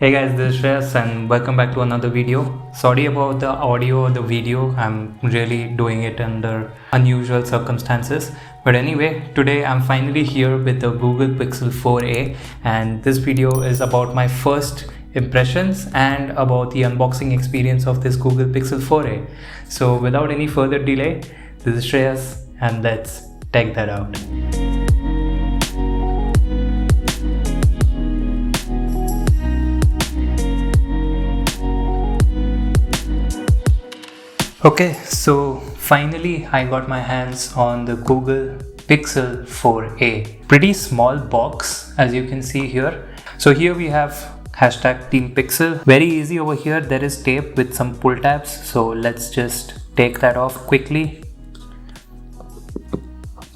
Hey guys, this is Shreyas and welcome back to another video. Sorry about the audio or the video, I'm really doing it under unusual circumstances. But anyway, today I'm finally here with the Google Pixel 4a and this video is about my first impressions and about the unboxing experience of this Google Pixel 4a. So without any further delay, this is Shreyas and let's check that out. Okay, so finally I got my hands on the Google Pixel 4a. Pretty small box as you can see here. So here we have hashtag Team Pixel. Very easy over here. There is tape with some pull tabs. So let's just take that off quickly.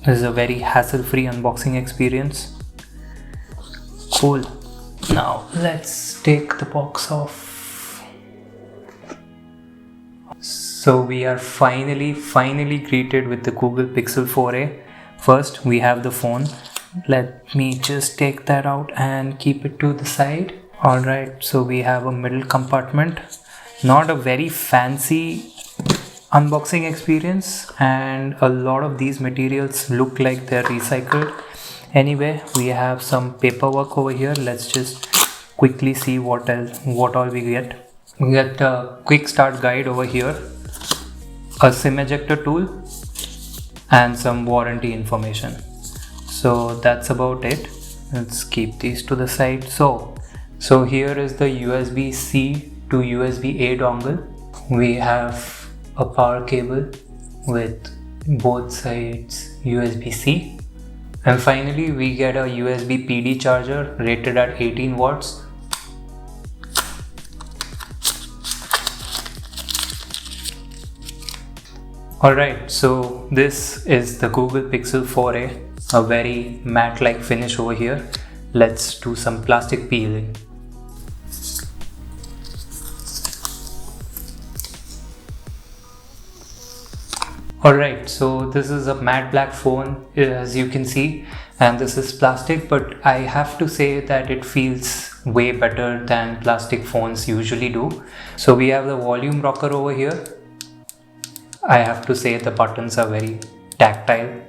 This is a very hassle-free unboxing experience. Cool. Now let's take the box off. So we are finally greeted with the Google Pixel 4a. First we have the phone. Let me just take that out and keep it to the side. Alright, so we have a middle compartment. Not a very fancy unboxing experience and a lot of these materials look like they're recycled. Anyway, we have some paperwork over here. Let's just quickly see what all we get. We get a quick start guide over here, a SIM ejector tool and some warranty information. So that's about it. Let's keep these to the side. So here is the USB-C to USB-A dongle. We have a power cable with both sides USB-C. And finally we get a USB PD charger rated at 18 watts. Alright, so this is the Google Pixel 4a, a very matte-like finish over here. Let's do some plastic peeling. Alright, so this is a matte black phone as you can see, and this is plastic, but I have to say that it feels way better than plastic phones usually do. So we have the volume rocker over here. I have to say the buttons are very tactile.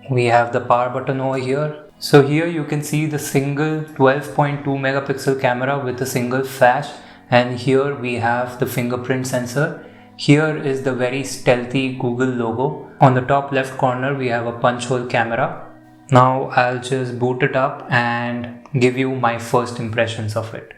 We have the power button over here. So here you can see the single 12.2 megapixel camera with a single flash, and here we have the fingerprint sensor. Here is the very stealthy Google logo. On the top left corner we have a punch hole camera. Now I'll just boot it up and give you my first impressions of it.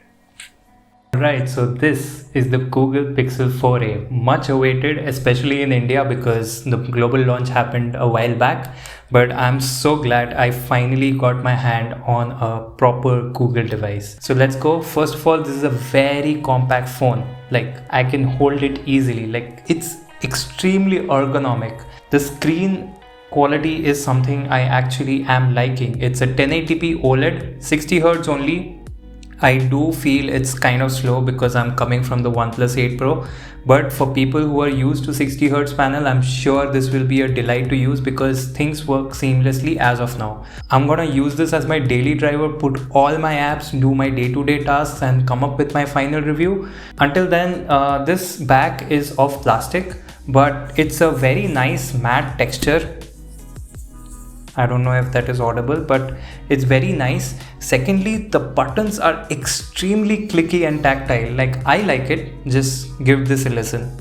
Right, so this is the Google Pixel 4a, much awaited, especially in India because the global launch happened a while back. But I'm so glad I finally got my hand on a proper Google device. So let's go. First of all, this is a very compact phone. Like I can hold it easily. Like it's extremely ergonomic. The screen quality is something I actually am liking. It's a 1080p OLED, 60 Hz only. I do feel it's kind of slow because I'm coming from the OnePlus 8 Pro, but for people who are used to 60 Hz panel, I'm sure this will be a delight to use because things work seamlessly as of now. I'm gonna use this as my daily driver, put all my apps, do my day-to-day tasks and come up with my final review. Until then, this back is of plastic, but it's a very nice matte texture. I don't know if that is audible, but it's very nice. Secondly, the buttons are extremely clicky and tactile. Like I like it. Just give this a listen.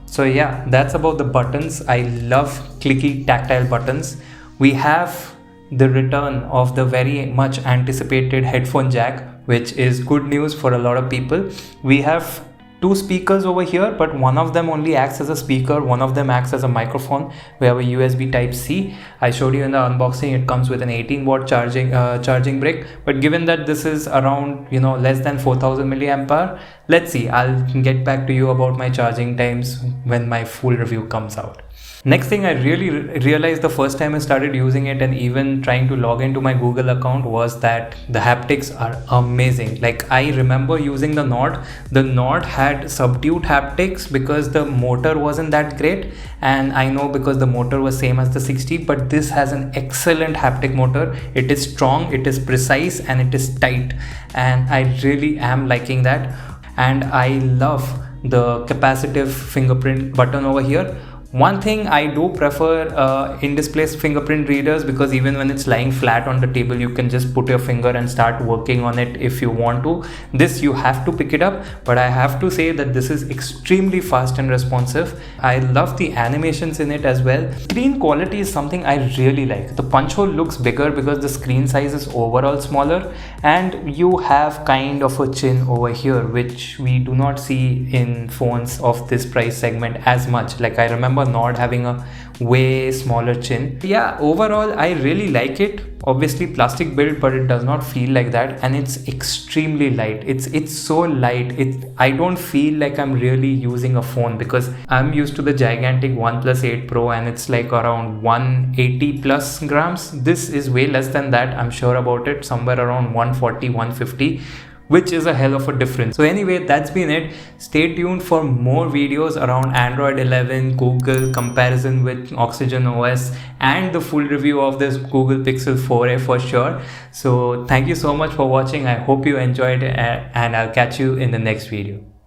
So yeah, that's about the buttons. I love clicky tactile buttons. We have the return of the very much anticipated headphone jack, which is good news for a lot of people. We have two speakers over here, but one of them only acts as a speaker, one of them acts as a microphone. We have a USB type C. I showed you in the unboxing, it comes with an 18 watt charging brick, but given that this is around less than 4000 milliamp hour, let's see, I'll get back to you about my charging times when my full review comes out. Next thing I really realized the first time I started using it and even trying to log into my Google account was that the haptics are amazing. Like, I remember using the Nord. The Nord had subdued haptics because the motor wasn't that great, and I know because the motor was same as the 60, but this has an excellent haptic motor. It is strong, it is precise, and it is tight, and I really am liking that. And I love the capacitive fingerprint button over here. One thing I do prefer in-display fingerprint readers, because even when it's lying flat on the table, you can just put your finger and start working on it if you want to. This you have to pick it up, but I have to say that this is extremely fast and responsive. I love the animations in it as well. Screen quality is something I really like. The punch hole looks bigger because the screen size is overall smaller, and you have kind of a chin over here, which we do not see in phones of this price segment as much. Like, I remember Nord having a way smaller chin. Yeah, overall I really like it. Obviously plastic build, but it does not feel like that, and it's extremely light. It's so light. I don't feel like I'm really using a phone, because I'm used to the gigantic OnePlus 8 Pro and it's like around 180 plus grams. This is way less than that, I'm sure about it, somewhere around 140, 150. Which is a hell of a difference. So anyway, that's been it. Stay tuned for more videos around Android 11, Google, comparison with Oxygen OS, and the full review of this Google Pixel 4a for sure. So thank you so much for watching. I hope you enjoyed it, and I'll catch you in the next video.